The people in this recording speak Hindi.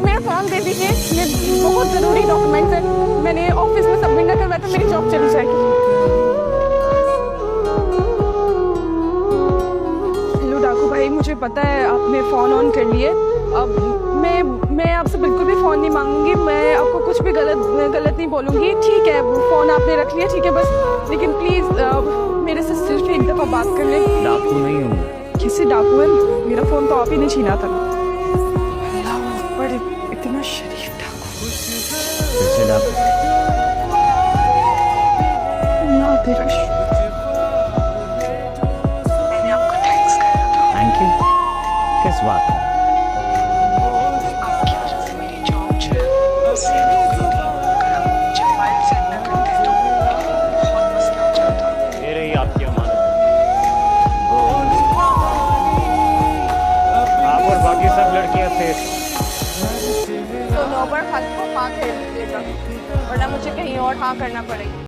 मेरा फ़ोन दे दीजिए, ये बहुत ज़रूरी डॉक्यूमेंट्स है, मैंने ऑफिस में सबमिट ना करवाया तो मेरी जॉब चली जाएगी। हेलो डाकू भाई, मुझे पता है आपने फ़ोन ऑन कर लिए। अब मैं आपसे बिल्कुल भी फ़ोन नहीं मांगूंगी, मैं आपको कुछ भी गलत नहीं बोलूँगी। ठीक है, फ़ोन आपने रख लिया, ठीक है बस, लेकिन प्लीज़ मेरे से सिर्फ एक दफ़ा बात कर लें। डाकू नहीं हूँ। किसी डाकू है? मेरा फ़ोन तो आप ही ने छीना था। बड़े इतना शरीफ डाकू। कैसे डाकू? ना तेरा मैंने आपको थैंक्स करना था। थैंक यू किस बात का? आपकी वजह से मेरी जॉब जो है सेव हो गई थी। अगर हम जब फाइल सेट ना करते तो बहुत मसला हो जाता। ये रही आपकी अमानत। आप और बाकी सब लड़कियां सेफ। तो नौबर खान को हाँ कह दीजिएगा, वरना मुझे कहीं और हाँ करना पड़ेगा।